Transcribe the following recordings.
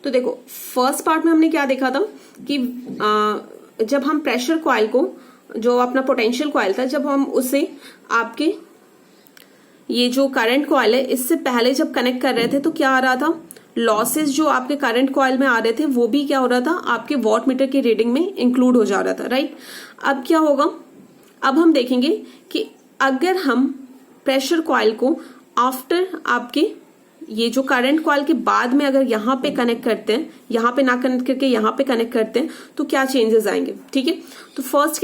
तो देखो first part में हमने क्या देखा था कि जब हम प्रेशर कॉइल को, जो अपना पोटेंशियल कॉइल था, जब हम उसे आपके ये जो करंट कॉइल है इससे पहले जब कनेक्ट कर रहे थे तो क्या आ रहा था, लॉसेस जो आपके करंट कॉइल में आ रहे थे वो भी क्या हो रहा था, आपके वॉट मीटर की रीडिंग में इंक्लूड हो जा रहा था, राइट। अब क्या होगा, अब हम देखेंगे कि अगर हम प्रेशर कॉइल को आफ्टर आपके ये जो करंट कॉइल के बाद में अगर यहाँ पे कनेक्ट करते हैं, यहाँ पे ना कनेक्ट करके यहाँ पे कनेक्ट करते हैं तो क्या चेंजेस आएंगे, ठीक है। तो फर्स्ट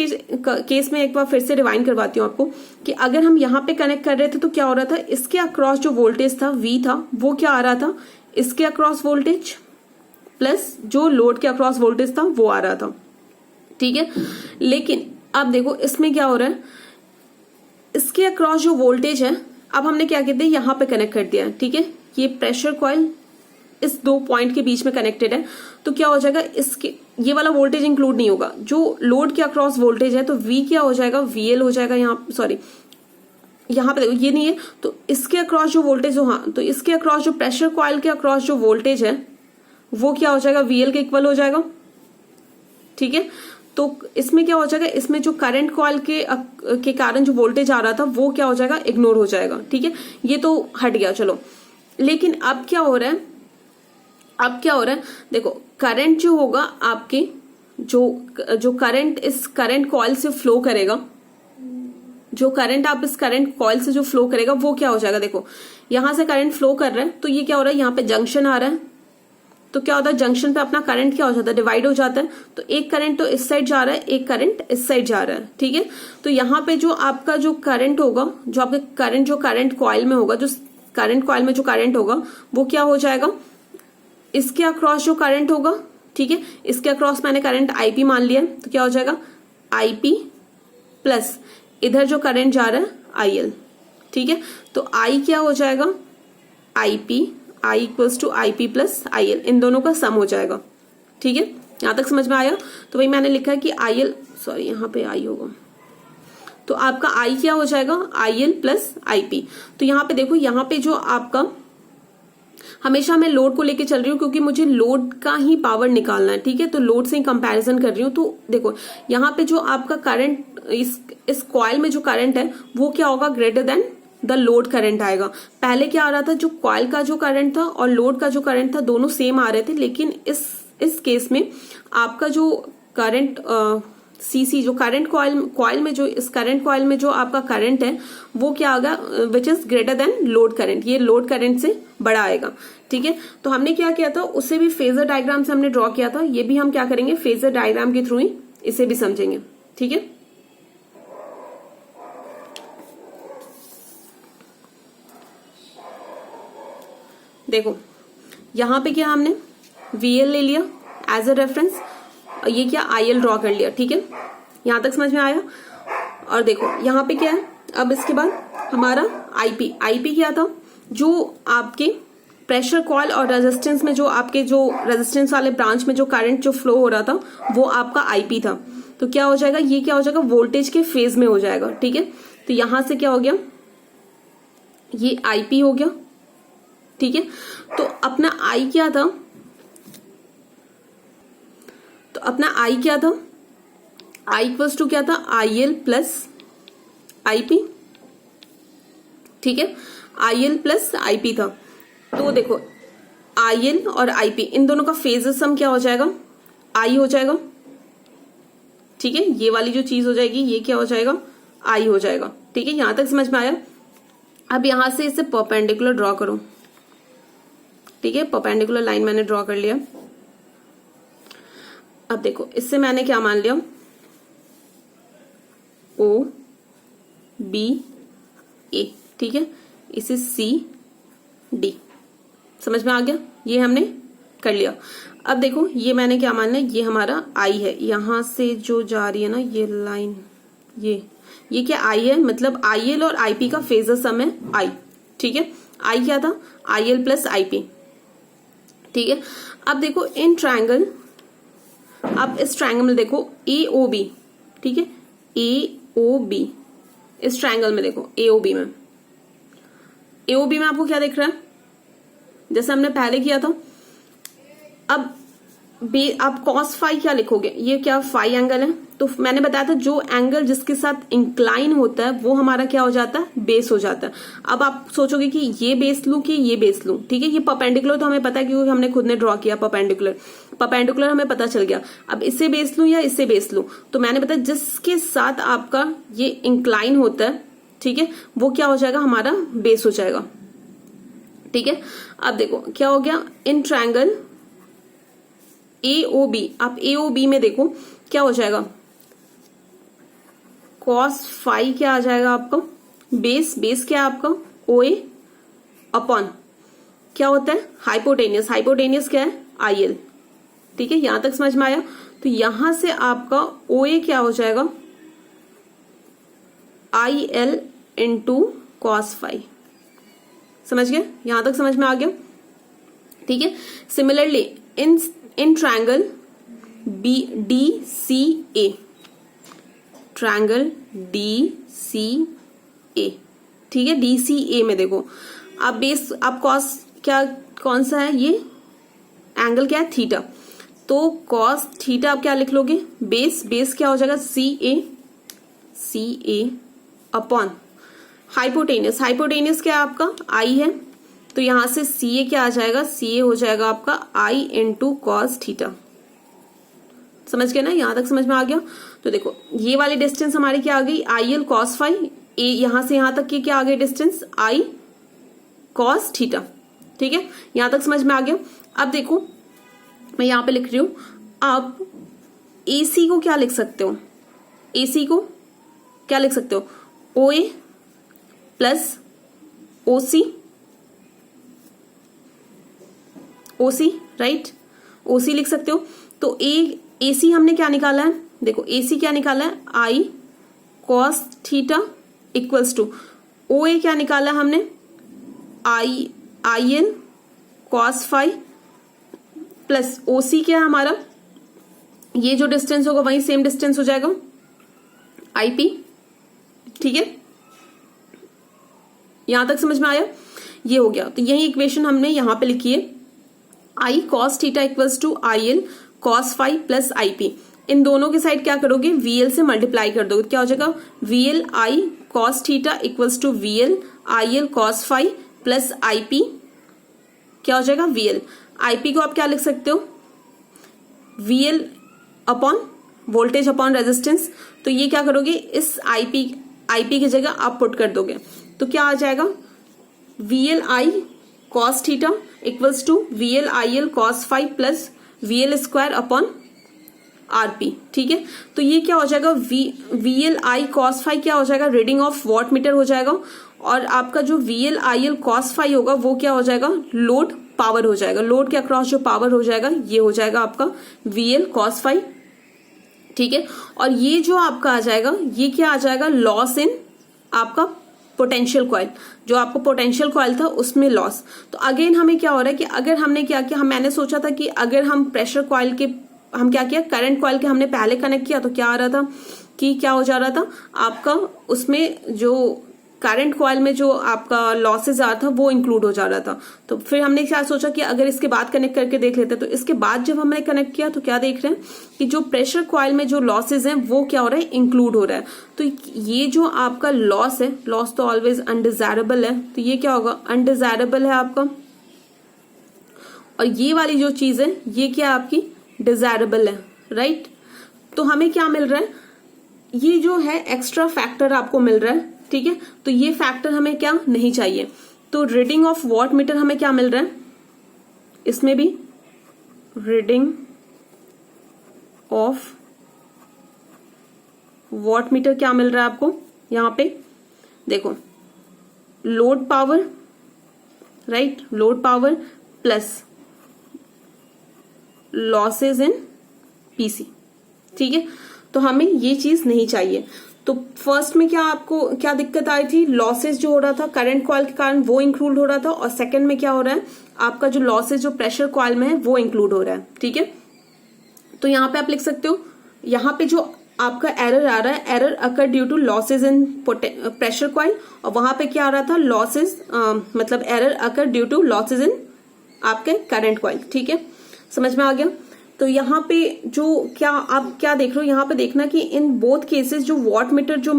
केस में एक बार फिर से रिवाइंड करवाती हूँ आपको कि अगर हम यहाँ पे कनेक्ट कर रहे थे तो क्या हो रहा था, इसके अक्रॉस जो वोल्टेज था V था वो क्या आ रहा था, इसके अक्रॉस वोल्टेज प्लस जो लोड के अक्रॉस वोल्टेज था वो आ रहा था, ठीक है। लेकिन अब देखो इसमें क्या हो रहा है, इसके अक्रॉस जो वोल्टेज है अब हमने क्या कहते हैं यहाँ पे कनेक्ट कर दिया है, ठीक है। ये प्रेशर कॉइल इस दो पॉइंट के बीच में कनेक्टेड है, तो क्या हो जाएगा, इसके ये वाला वोल्टेज इंक्लूड नहीं होगा, जो लोड के अक्रॉस वोल्टेज है तो V क्या हो जाएगा, VL हो जाएगा, यहाँ सॉरी यहाँ पे देखो ये नहीं है, तो इसके अक्रॉस जो वोल्टेज हो, हाँ तो इसके अक्रॉस जो प्रेशर कॉइल के अक्रॉस जो वोल्टेज है वो क्या हो जाएगा, VL के इक्वल हो जाएगा, ठीक है। तो इसमें क्या हो जाएगा, इसमें जो करंट कॉइल के कारण जो वोल्टेज आ रहा था वो क्या हो जाएगा, इग्नोर हो जाएगा, ठीक है। ये तो हट गया, चलो। लेकिन अब क्या हो रहा है, अब क्या हो रहा है, देखो करंट जो होगा आपके जो करंट इस करंट कॉइल से फ्लो करेगा, जो करंट आप इस करंट कॉइल से जो फ्लो करेगा वो क्या हो जाएगा, देखो यहां से करंट फ्लो कर रहा है तो ये क्या हो रहा है, यहाँ पे जंक्शन आ रहा है, तो क्या होता है जंक्शन पे अपना करंट क्या हो जाता है, डिवाइड हो जाता है। तो एक करंट तो इस साइड जा रहा है, एक करंट इस साइड जा रहा है, ठीक है। तो यहाँ पे जो आपका जो करंट होगा, जो आपके करंट जो करंट कॉइल में होगा, जो करंट कॉइल में जो करंट होगा वो क्या हो जाएगा, इसके अक्रॉस जो करंट होगा, ठीक है, इसके अक्रॉस मैंने करंट IP मान लिया, तो क्या हो जाएगा IP प्लस इधर जो करंट जा रहा है IL, ठीक है। तो I क्या हो जाएगा, IP, I equals to IP plus IL, इन दोनों का सम हो जाएगा, ठीक है। यहां तक समझ में आया। तो वही मैंने लिखा है कि IL, सॉरी यहाँ पे I होगा, तो आपका I क्या हो जाएगा, IL प्लस IP। तो यहाँ पे देखो, यहाँ पे जो आपका, हमेशा मैं लोड को लेके चल रही हूँ क्योंकि मुझे लोड का ही पावर निकालना है, ठीक है। तो लोड से ही कंपैरिजन कर रही हूँ। तो देखो यहाँ पे जो आपका करंट, इस कॉइल में जो करंट है वो क्या होगा, greater than the load current आएगा। पहले क्या आ रहा था, जो कॉइल का जो करंट था और लोड का जो करंट था दोनों सेम आ रहे थे, लेकिन इस केस में आपका जो करंट CC जो करंट कॉइल में जो इस करंट कॉइल में जो आपका करंट है वो क्या आएगा, which is greater than load current, ये लोड करंट से बड़ा आएगा, ठीक है। तो हमने क्या किया था, उससे भी फेजर डायग्राम से हमने ड्रॉ किया था, ये भी हम क्या करेंगे फेजर डायग्राम के थ्रू ही इसे भी समझेंगे, ठीक है। देखो यहां पे क्या हमने VL ले लिया एज अ रेफरेंस, ये क्या IL ड्रॉ कर लिया, ठीक है। यहां तक समझ में आया। और देखो यहाँ पे क्या है, अब इसके बाद हमारा IP क्या था, जो आपके प्रेशर कॉइल और रेजिस्टेंस में जो आपके जो रेजिस्टेंस वाले ब्रांच में जो करंट जो फ्लो हो रहा था वो आपका IP था। तो क्या हो जाएगा, ये क्या हो जाएगा, वोल्टेज के फेज में हो जाएगा, ठीक है। तो यहां से क्या हो गया, ये IP हो गया, ठीक है। तो अपना I क्या था, तो अपना I क्या था, I इक्वल्स टू क्या था, IL प्लस IP, ठीक है। IL प्लस IP था। तो देखो IL और IP इन दोनों का फेजर सम क्या हो जाएगा, I हो जाएगा, ठीक है। ये वाली जो चीज हो जाएगी ये क्या हो जाएगा, I हो जाएगा, ठीक है। यहां तक समझ में आया। अब यहां से इसे परपेंडिकुलर ड्रॉ करो, ठीक है। परपेंडिकुलर लाइन मैंने ड्रॉ कर लिया। अब देखो इससे मैंने क्या मान लिया, OBA, ठीक है। इसे CD, समझ में आ गया, ये हमने कर लिया। अब देखो ये मैंने क्या मान लिया, ये हमारा I है, यहां से जो जा रही है ना ये लाइन, ये क्या I है, मतलब IL और IP का फेजर सम है I, ठीक है। I क्या था, IL प्लस IP, ठीक है। अब देखो इन ट्रायंगल, अब इस ट्रायंगल में देखो AOB, ठीक है, AOB, इस ट्रायंगल में देखो AOB में आपको क्या दिख रहा है, जैसे हमने पहले किया था अब आप cos फाई क्या लिखोगे, ये क्या फाई एंगल है, तो मैंने बताया था जो एंगल जिसके साथ इंक्लाइन होता है वो हमारा क्या हो जाता है, बेस हो जाता है। अब आप सोचोगे कि ये बेस लूं कि ये बेस लूं, ठीक है। ये परपेंडिकुलर तो हमें पता है क्योंकि हमने खुद ने ड्रॉ किया परपेंडिकुलर हमें पता चल गया। अब इससे बेस लूं या इससे बेस लूं, तो मैंने बताया जिसके साथ आपका ये इंक्लाइन होता है, ठीक है, वो क्या हो जाएगा, हमारा बेस हो जाएगा, ठीक है। अब देखो क्या हो गया, इन ट्रायंगल AOB, आप AOB में देखो क्या हो जाएगा, cos फाई क्या आ जाएगा आपका, बेस क्या है आपका OA अपॉन क्या होता है हाइपोटेनियस क्या है IL, ठीक है। यहां तक समझ में आया। तो यहां से आपका OA क्या हो जाएगा, IL इंटू cos फाई, समझ गए, यहां तक समझ में आ गया, ठीक है। Similarly in triangle DCA, triangle DCA, ठीक है। DCA में देखो आप बेस, आप कॉस क्या कौन सा है, ये एंगल क्या है, थीटा, तो कॉस थीटा आप क्या लिख लोगे, बेस क्या हो जाएगा, CA अपॉन हाइपोटेनियस क्या है आपका I है, तो यहां से CA क्या आ जाएगा, CA हो जाएगा आपका I इंटू कॉस थीटा, समझ गए ना, यहां तक समझ में आ गया। तो देखो ये वाली डिस्टेंस हमारी क्या आ गई, IL cos फाई, यहां से यहां तक की क्या आ गई डिस्टेंस, I cos थीटा, ठीक है, यहां तक समझ में आ गया। अब देखो मैं यहां पे लिख रही हूं, आप AC को क्या लिख सकते हो, AC को क्या लिख सकते हो, OA plus OC, right, OC लिख सकते हो। तो AC हमने क्या निकाला है, देखो AC क्या निकाला है, I cos theta equals to OA क्या निकाला है हमने, IL cos phi plus OC क्या है हमारा, ये जो डिस्टेंस होगा वही सेम डिस्टेंस हो जाएगा IP, ठीक है, यहां तक समझ में आया, ये हो गया। तो यही इक्वेशन हमने यहां पे लिखी है, I cos theta equals to IL cos phi plus IP, इन दोनों के साइड क्या करोगे, VL से मल्टीप्लाई कर दोगे, क्या हो जाएगा, VL I cos theta equals to VL IL cos phi plus IP क्या हो जाएगा, VL, IP को आप क्या लिख सकते हो, VL upon voltage upon resistance, तो ये क्या करोगे, इस IP की जगह आप पुट कर दोगे, तो क्या आ जाएगा, VL I cos theta equals to VL IL cos phi plus VL square upon RP, ठीक है। तो ये क्या हो जाएगा, VL I cos फाई क्या हो जाएगा, रीडिंग ऑफ वॉट मीटर हो जाएगा, और आपका जो VL IL cos फाई होगा वो क्या हो जाएगा, लोड पावर हो जाएगा, लोड के अक्रॉस जो पावर हो जाएगा ये हो जाएगा आपका VL cos फाई, ठीक है। और ये जो आपका आ जाएगा, ये क्या आ जाएगा, लॉस इन आपका पोटेंशियल कॉइल, जो आपको पोटेंशियल कॉइल था उसमें लॉस। तो अगेन हमें क्या हो रहा है कि अगर हमने क्या किया, मैंने सोचा था कि अगर हम प्रेशर कॉइल के हम क्या किया, करंट कॉइल के हमने पहले कनेक्ट किया तो क्या आ रहा था कि क्या हो जा रहा था आपका, उसमें जो करंट कॉइल में जो आपका लॉसेज आ रहा था वो इंक्लूड हो जा रहा था। तो फिर हमने क्या सोचा कि अगर इसके बाद कनेक्ट करके देख लेते, तो इसके बाद जब हमने कनेक्ट किया तो क्या देख रहे हैं कि जो प्रेशर कॉइल में जो लॉसेज हैं वो क्या हो रहा है, इंक्लूड हो रहा है। तो ये जो आपका लॉस है, लॉस तो ऑलवेज अनडिजायरेबल है, तो ये क्या होगा, अनडिजायरेबल है आपका, और ये वाली जो चीज है ये क्या आपकी डिजायरेबल है, राइट। तो हमें क्या मिल रहा है, ये जो है एक्स्ट्रा फैक्टर आपको मिल रहा है, ठीक है। तो ये फैक्टर हमें क्या नहीं चाहिए। तो रीडिंग ऑफ वॉट मीटर हमें क्या मिल रहा है, इसमें भी रीडिंग ऑफ वॉट मीटर क्या मिल रहा है आपको, यहां पे देखो load power, right, load power plus losses in PC, ठीक है। तो हमें ये चीज नहीं चाहिए। तो फर्स्ट में क्या आपको क्या दिक्कत आई थी, लॉसेज जो हो रहा था करंट कॉइल के कारण वो इंक्लूड हो रहा था, और सेकंड में क्या हो रहा है, आपका जो लॉसेज जो प्रेशर कॉइल में है वो इंक्लूड हो रहा है, ठीक है। तो यहाँ पे आप लिख सकते हो, यहाँ पे जो आपका एरर आ रहा है, error occur due to losses in pressure coil, और वहां पे क्या आ रहा था, लॉसेज मतलब error occur due to losses in आपके करंट कॉइल, ठीक है। समझ में आ गया। तो यहाँ पे जो क्या आप क्या देख रहे हो, यहाँ पे देखना कि इन बोथ केसेस जो वॉट मीटर जो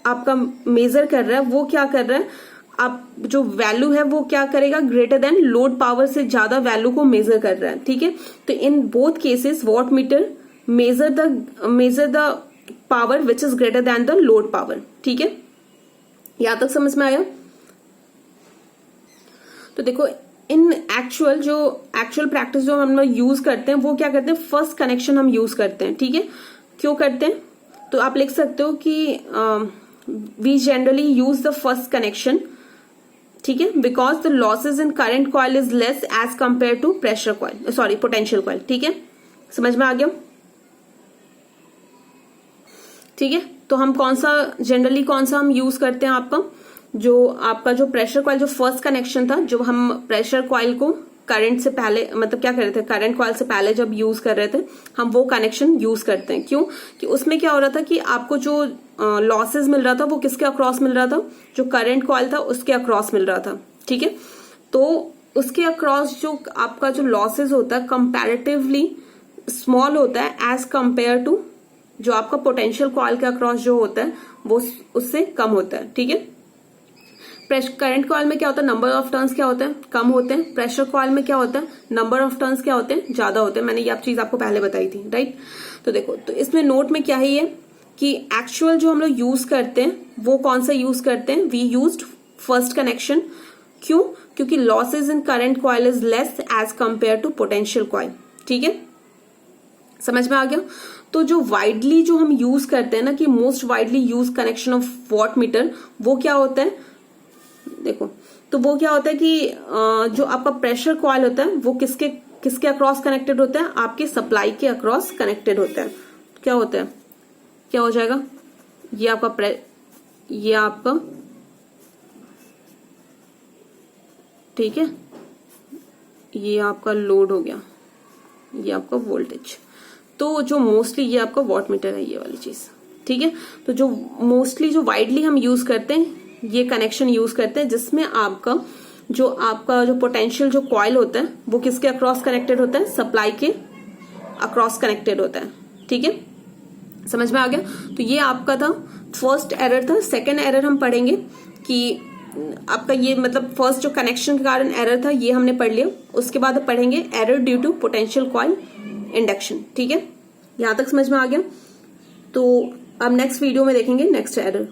आपका मेजर कर रहा है वो क्या कर रहा है, आप जो वैल्यू है वो क्या करेगा, ग्रेटर देन लोड पावर से ज्यादा वैल्यू को मेजर कर रहा है। ठीक है, तो in both cases watt meter measure the power which is greater than the load power. ठीक है, यहां तक समझ में आया। तो देखो इन एक्चुअल प्रैक्टिस जो हम लोग यूज करते हैं वो क्या करते हैं, फर्स्ट कनेक्शन हम यूज करते हैं। ठीक है, क्यों करते हैं, तो आप लिख सकते हो कि we generally use the first connection. ठीक है, because the losses in current coil is less as compare to pressure coil, sorry potential coil. ठीक है, समझ में आ गया। ठीक है, तो हम जनरली कौन सा हम यूज करते हैं, आपका जो प्रेशर कॉइल जो फर्स्ट कनेक्शन था, जो हम प्रेशर कॉइल को करंट से पहले मतलब क्या कर रहे थे, करंट कॉइल से पहले जब यूज कर रहे थे हम वो कनेक्शन यूज करते हैं। क्यों कि उसमें क्या हो रहा था कि आपको जो लॉसेस मिल रहा था वो किसके अक्रॉस मिल रहा था, जो करंट कॉइल था उसके अक्रॉस मिल रहा था। ठीक है, तो उसके अक्रॉस जो आपका जो लॉसेस होता है कंपैरेटिवली स्मॉल होता है एज कंपेयर टू जो आपका पोटेंशियल कॉइल के अक्रॉस जो होता है वो उससे कम होता है। ठीक है, करंट कॉइल में क्या होता है, नंबर ऑफ टर्न्स क्या होते हैं, कम होते हैं। प्रेशर कॉइल में क्या होता है, नंबर ऑफ टर्न्स क्या होते हैं, ज्यादा होते हैं। मैंने ये चीज आपको पहले बताई थी, राइट। तो देखो, तो इसमें नोट में क्या है ये कि एक्चुअल जो हम लोग यूज करते हैं वो कौन सा यूज करते हैं, वी यूज्ड फर्स्ट कनेक्शन। क्यों, क्योंकि losses in current coil is less as compare to potential coil. ठीक है, समझ में आ गया। तो जो वाइडली जो हम यूज करते हैं ना कि most widely use connection of watt meter, वो क्या होता है, देखो तो वो क्या होता है कि जो आपका प्रेशर कॉइल होता है वो किसके अक्रॉस कनेक्टेड होता है, आपके सप्लाई के अक्रॉस कनेक्टेड होता है। क्या होता है, क्या हो जाएगा, ये आपका ठीक है, ये आपका लोड हो गया, ये आपका वोल्टेज। तो जो मोस्टली ये आपका वॉट मीटर है, ये वाली चीज। ठीक है, तो जो मोस्टली जो वाइडली हम यूज करते हैं ये कनेक्शन यूज करते हैं जिसमें आपका जो पोटेंशियल जो कॉइल होता है वो किसके अक्रॉस कनेक्टेड होता है, सप्लाई के अक्रॉस कनेक्टेड होता है। ठीक है, समझ में आ गया। तो ये आपका था फर्स्ट एरर था। सेकंड एरर हम पढ़ेंगे कि आपका ये मतलब फर्स्ट जो कनेक्शन के कारण एरर था ये हमने पढ़ लिया। उसके बाद पढ़ेंगे error due to potential coil induction. ठीक है, यहां तक समझ में आ गया। तो अब नेक्स्ट वीडियो में देखेंगे नेक्स्ट एरर।